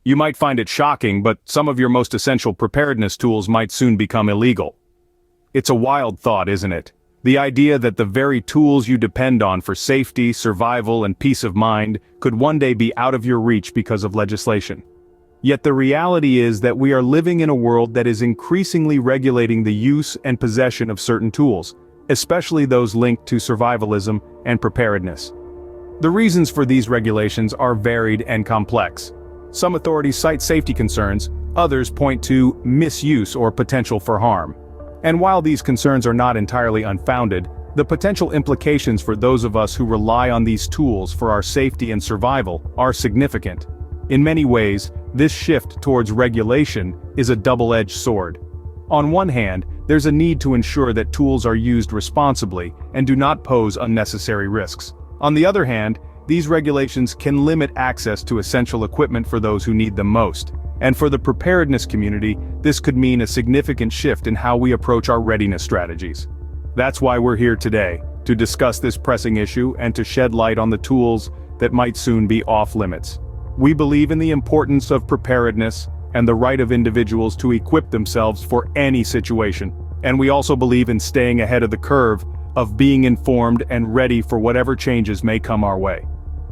You might find it shocking, but some of your most essential preparedness tools might soon become illegal. It's a wild thought, isn't it? The idea that the very tools you depend on for safety, survival, and peace of mind could one day be out of your reach because of legislation. Yet the reality is that we are living in a world that is increasingly regulating the use and possession of certain tools, especially those linked to survivalism and preparedness. The reasons for these regulations are varied and complex. Some authorities cite safety concerns, others point to misuse or potential for harm. And while these concerns are not entirely unfounded, the potential implications for those of us who rely on these tools for our safety and survival are significant. In many ways, this shift towards regulation is a double-edged sword. On one hand, there's a need to ensure that tools are used responsibly and do not pose unnecessary risks. On the other hand, these regulations can limit access to essential equipment for those who need them most. And for the preparedness community, this could mean a significant shift in how we approach our readiness strategies. That's why we're here today, to discuss this pressing issue and to shed light on the tools that might soon be off limits. We believe in the importance of preparedness and the right of individuals to equip themselves for any situation. And we also believe in staying ahead of the curve, of being informed and ready for whatever changes may come our way.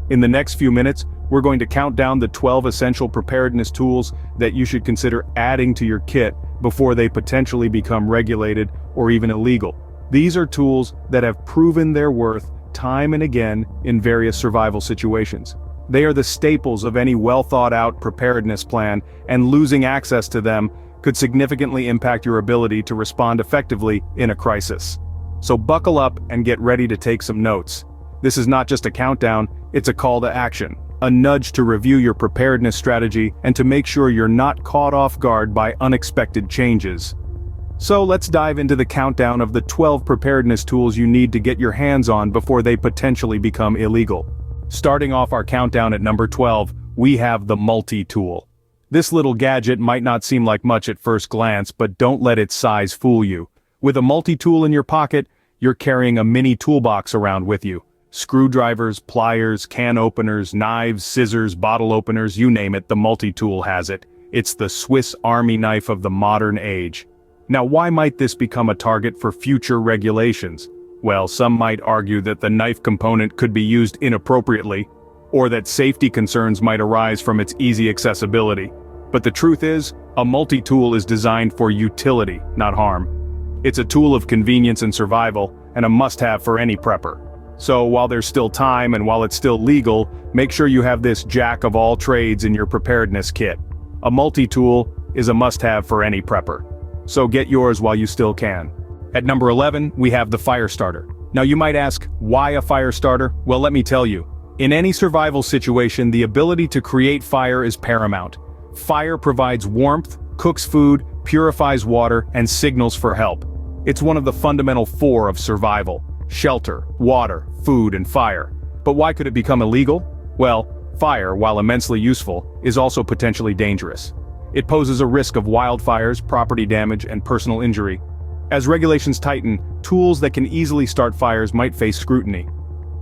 In the next few minutes, we're going to count down the 12 essential preparedness tools that you should consider adding to your kit before they potentially become regulated or even illegal. These are tools that have proven their worth time and again in various survival situations. They are the staples of any well-thought-out preparedness plan, and losing access to them could significantly impact your ability to respond effectively in a crisis. So buckle up and get ready to take some notes. This is not just a countdown, it's a call to action. A nudge to review your preparedness strategy and to make sure you're not caught off guard by unexpected changes. So let's dive into the countdown of the 12 preparedness tools you need to get your hands on before they potentially become illegal. Starting off our countdown at number 12, we have the multi-tool. This little gadget might not seem like much at first glance, but don't let its size fool you. With a multi-tool in your pocket, you're carrying a mini toolbox around with you. Screwdrivers, pliers, can openers, knives, scissors, bottle openers, you name it, the multi-tool has it. It's the Swiss Army knife of the modern age. Now, why might this become a target for future regulations? Well, some might argue that the knife component could be used inappropriately, or that safety concerns might arise from its easy accessibility. But the truth is, a multi-tool is designed for utility, not harm. It's a tool of convenience and survival, and a must-have for any prepper. So while there's still time and while it's still legal, make sure you have this jack of all trades in your preparedness kit. A multi-tool is a must-have for any prepper. So get yours while you still can. At number 11, we have the fire starter. Now you might ask, why a fire starter? Well, let me tell you. In any survival situation, the ability to create fire is paramount. Fire provides warmth, cooks food, purifies water, and signals for help. It's one of the fundamental four of survival: shelter, water, food, and fire. But why could it become illegal? Well, fire, while immensely useful, is also potentially dangerous. It poses a risk of wildfires, property damage, and personal injury. As regulations tighten, tools that can easily start fires might face scrutiny.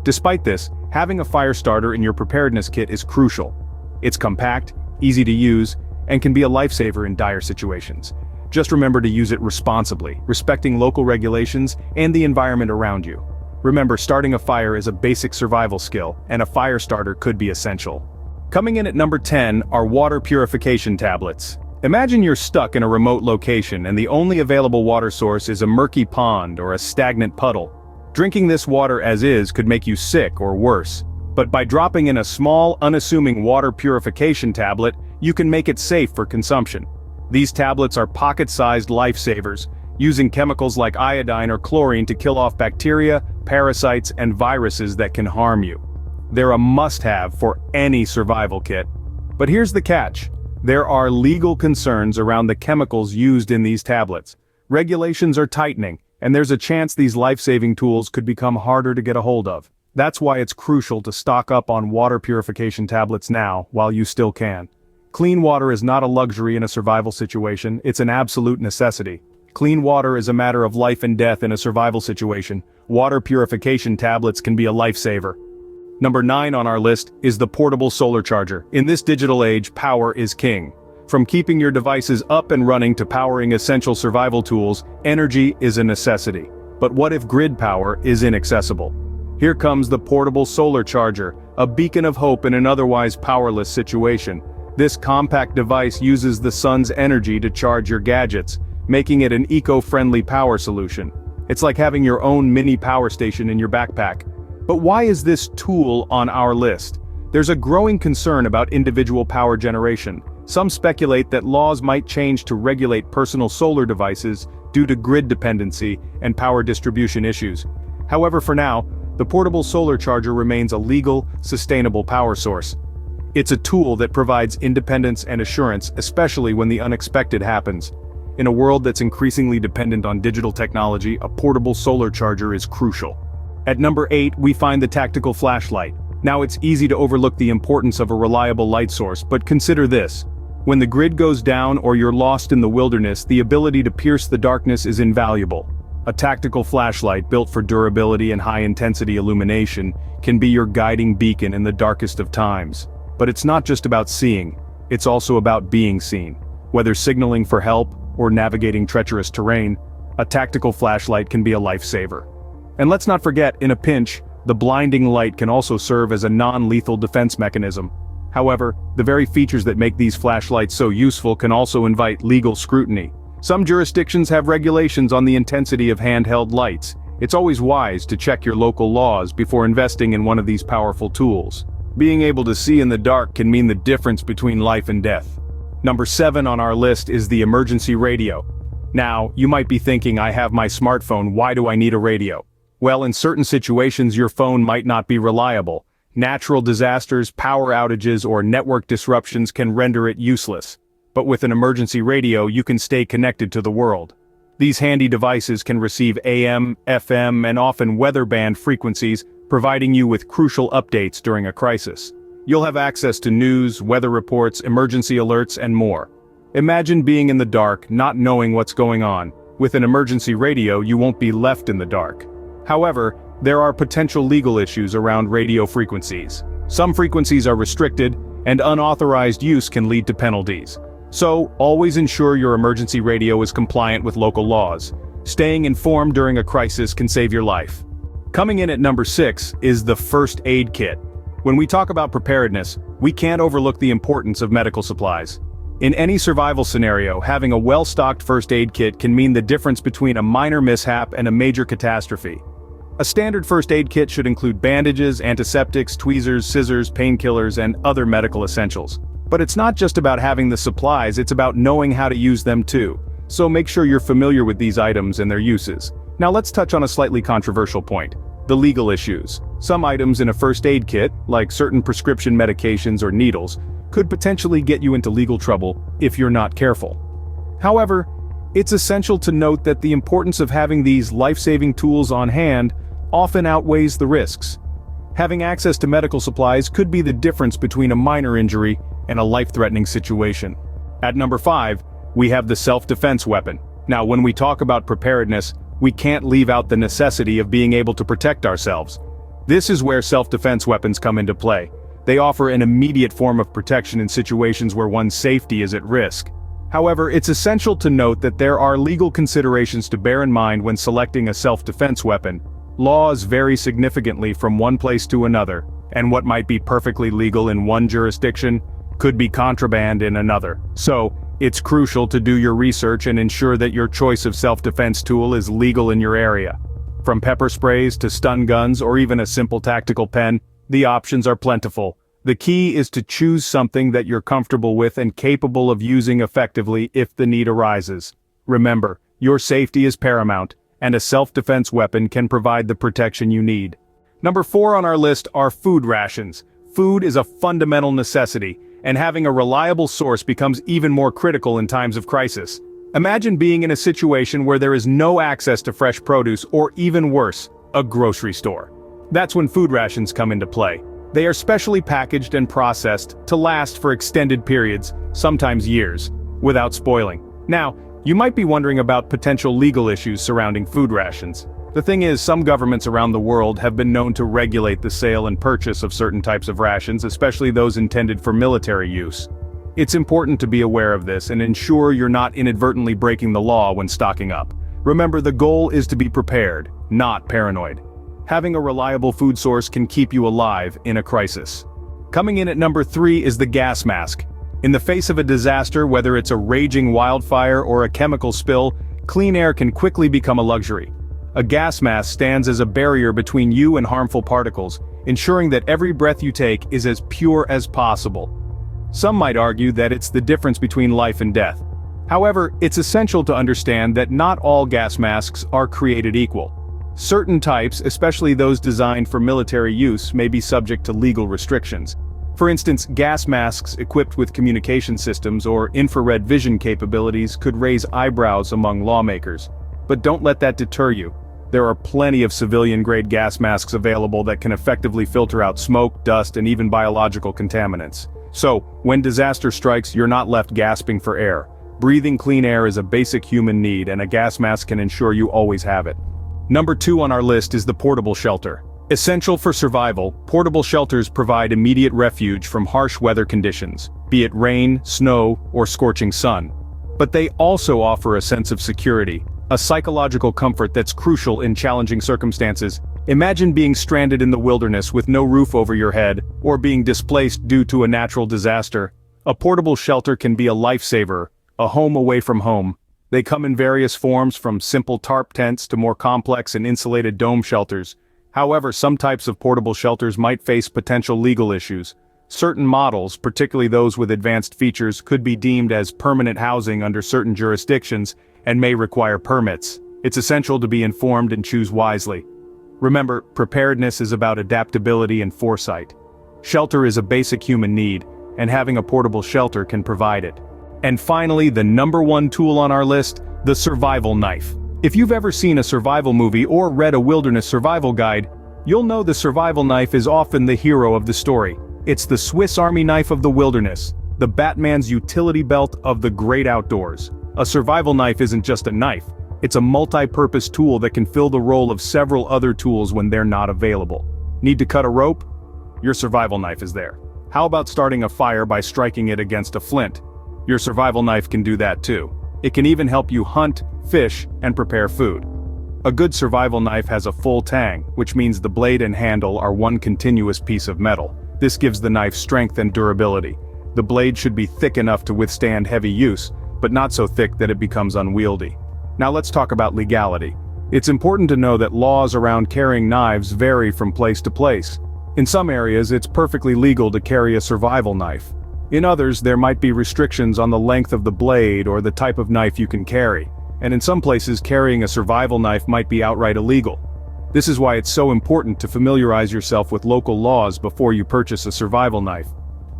Despite this, having a fire starter in your preparedness kit is crucial. It's compact, easy to use, and can be a lifesaver in dire situations. Just remember to use it responsibly, respecting local regulations and the environment around you. Remember, starting a fire is a basic survival skill, and a fire starter could be essential. Coming in at number 10 are water purification tablets. Imagine you're stuck in a remote location and the only available water source is a murky pond or a stagnant puddle. Drinking this water as is could make you sick or worse. But by dropping in a small, unassuming water purification tablet, you can make it safe for consumption. These tablets are pocket-sized lifesavers, using chemicals like iodine or chlorine to kill off bacteria, parasites, and viruses that can harm you. They're a must-have for any survival kit. But here's the catch. There are legal concerns around the chemicals used in these tablets. Regulations are tightening, and there's a chance these life-saving tools could become harder to get a hold of. That's why it's crucial to stock up on water purification tablets now, while you still can. Clean water is not a luxury in a survival situation, it's an absolute necessity. Clean water is a matter of life and death in a survival situation. Water purification tablets can be a lifesaver. Number 9 on our list is the portable solar charger. In this digital age, power is king. From keeping your devices up and running to powering essential survival tools, energy is a necessity. But what if grid power is inaccessible? Here comes the portable solar charger, a beacon of hope in an otherwise powerless situation. This compact device uses the sun's energy to charge your gadgets, making it an eco-friendly power solution. It's like having your own mini power station in your backpack. But why is this tool on our list? There's a growing concern about individual power generation. Some speculate that laws might change to regulate personal solar devices due to grid dependency and power distribution issues. However, for now, the portable solar charger remains a legal, sustainable power source. It's a tool that provides independence and assurance, especially when the unexpected happens. In a world that's increasingly dependent on digital technology, a portable solar charger is crucial. At number 8, we find the tactical flashlight. Now, it's easy to overlook the importance of a reliable light source, but consider this. When the grid goes down or you're lost in the wilderness, the ability to pierce the darkness is invaluable. A tactical flashlight built for durability and high-intensity illumination can be your guiding beacon in the darkest of times. But it's not just about seeing, it's also about being seen. Whether signaling for help or navigating treacherous terrain, a tactical flashlight can be a lifesaver. And let's not forget, in a pinch, the blinding light can also serve as a non-lethal defense mechanism. However, the very features that make these flashlights so useful can also invite legal scrutiny. Some jurisdictions have regulations on the intensity of handheld lights. It's always wise to check your local laws before investing in one of these powerful tools. Being able to see in the dark can mean the difference between life and death. Number 7 on our list is the emergency radio. Now, you might be thinking, I have my smartphone, why do I need a radio? Well, in certain situations your phone might not be reliable. Natural disasters, power outages, or network disruptions can render it useless. But with an emergency radio, you can stay connected to the world. These handy devices can receive AM, FM, and often weather-band frequencies, providing you with crucial updates during a crisis. You'll have access to news, weather reports, emergency alerts, and more. Imagine being in the dark, not knowing what's going on. With an emergency radio, you won't be left in the dark. However, there are potential legal issues around radio frequencies. Some frequencies are restricted, and unauthorized use can lead to penalties. So, always ensure your emergency radio is compliant with local laws. Staying informed during a crisis can save your life. Coming in at number 6 is the first aid kit. When we talk about preparedness, we can't overlook the importance of medical supplies. In any survival scenario, having a well-stocked first aid kit can mean the difference between a minor mishap and a major catastrophe. A standard first aid kit should include bandages, antiseptics, tweezers, scissors, painkillers, and other medical essentials. But it's not just about having the supplies, it's about knowing how to use them too. So make sure you're familiar with these items and their uses. Now let's touch on a slightly controversial point: the legal issues. Some items in a first aid kit, like certain prescription medications or needles, could potentially get you into legal trouble if you're not careful. However, it's essential to note that the importance of having these life-saving tools on hand often outweighs the risks. Having access to medical supplies could be the difference between a minor injury and a life-threatening situation. At number 5, we have the self-defense weapon. Now, when we talk about preparedness, we can't leave out the necessity of being able to protect ourselves. This is where self-defense weapons come into play. They offer an immediate form of protection in situations where one's safety is at risk. However, it's essential to note that there are legal considerations to bear in mind when selecting a self-defense weapon. Laws vary significantly from one place to another, and what might be perfectly legal in one jurisdiction could be contraband in another. So, it's crucial to do your research and ensure that your choice of self-defense tool is legal in your area. From pepper sprays to stun guns or even a simple tactical pen, the options are plentiful. The key is to choose something that you're comfortable with and capable of using effectively if the need arises. Remember, your safety is paramount, and a self-defense weapon can provide the protection you need. Number 4 on our list are food rations. Food is a fundamental necessity, and having a reliable source becomes even more critical in times of crisis. Imagine being in a situation where there is no access to fresh produce, or even worse, a grocery store. That's when food rations come into play. They are specially packaged and processed to last for extended periods, sometimes years, without spoiling. Now, you might be wondering about potential legal issues surrounding food rations. The thing is, some governments around the world have been known to regulate the sale and purchase of certain types of rations, especially those intended for military use. It's important to be aware of this and ensure you're not inadvertently breaking the law when stocking up. Remember, the goal is to be prepared, not paranoid. Having a reliable food source can keep you alive in a crisis. Coming in at number 3 is the gas mask. In the face of a disaster, whether it's a raging wildfire or a chemical spill, clean air can quickly become a luxury. A gas mask stands as a barrier between you and harmful particles, ensuring that every breath you take is as pure as possible. Some might argue that it's the difference between life and death. However, it's essential to understand that not all gas masks are created equal. Certain types, especially those designed for military use, may be subject to legal restrictions. For instance, gas masks equipped with communication systems or infrared vision capabilities could raise eyebrows among lawmakers. But don't let that deter you. There are plenty of civilian-grade gas masks available that can effectively filter out smoke, dust, and even biological contaminants. So, when disaster strikes, you're not left gasping for air. Breathing clean air is a basic human need, and a gas mask can ensure you always have it. Number 2 on our list is the portable shelter. Essential for survival, portable shelters provide immediate refuge from harsh weather conditions, be it rain, snow, or scorching sun. But they also offer a sense of security, a psychological comfort that's crucial in challenging circumstances. Imagine being stranded in the wilderness with no roof over your head, or being displaced due to a natural disaster. A portable shelter can be a lifesaver, a home away from home. They come in various forms, from simple tarp tents to more complex and insulated dome shelters. However, some types of portable shelters might face potential legal issues. Certain models, particularly those with advanced features, could be deemed as permanent housing under certain jurisdictions and may require permits. It's essential to be informed and choose wisely. Remember, preparedness is about adaptability and foresight. Shelter is a basic human need, and having a portable shelter can provide it. And finally, the number 1 tool on our list, the survival knife. If you've ever seen a survival movie or read a wilderness survival guide, you'll know the survival knife is often the hero of the story. It's the Swiss Army knife of the wilderness, the Batman's utility belt of the great outdoors. A survival knife isn't just a knife, it's a multi-purpose tool that can fill the role of several other tools when they're not available. Need to cut a rope? Your survival knife is there. How about starting a fire by striking it against a flint? Your survival knife can do that too. It can even help you hunt, fish, and prepare food. A good survival knife has a full tang, which means the blade and handle are one continuous piece of metal. This gives the knife strength and durability. The blade should be thick enough to withstand heavy use, but not so thick that it becomes unwieldy. Now let's talk about legality. It's important to know that laws around carrying knives vary from place to place. In some areas, it's perfectly legal to carry a survival knife. In others, there might be restrictions on the length of the blade or the type of knife you can carry. And in some places, carrying a survival knife might be outright illegal. This is why it's so important to familiarize yourself with local laws before you purchase a survival knife.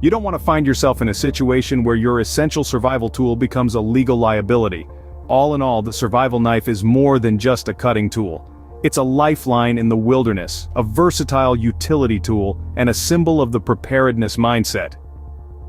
You don't want to find yourself in a situation where your essential survival tool becomes a legal liability. All in all, the survival knife is more than just a cutting tool. It's a lifeline in the wilderness, a versatile utility tool, and a symbol of the preparedness mindset.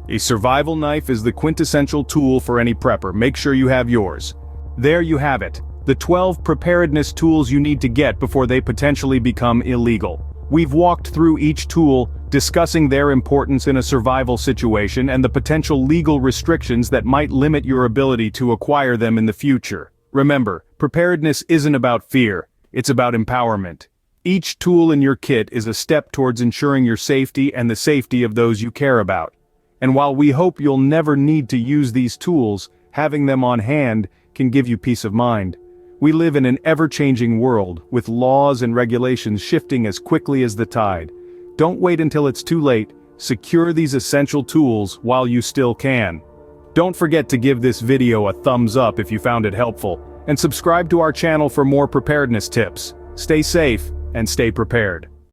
A survival knife is the quintessential tool for any prepper. Make sure you have yours. There you have it, the 12 preparedness tools you need to get before they potentially become illegal. We've walked through each tool, discussing their importance in a survival situation and the potential legal restrictions that might limit your ability to acquire them in the future. Remember, preparedness isn't about fear, it's about empowerment. Each tool in your kit is a step towards ensuring your safety and the safety of those you care about. And while we hope you'll never need to use these tools, having them on hand can give you peace of mind. We live in an ever-changing world, with laws and regulations shifting as quickly as the tide. Don't wait until it's too late. Secure these essential tools while you still can. Don't forget to give this video a thumbs up if you found it helpful, and subscribe to our channel for more preparedness tips. Stay safe and stay prepared.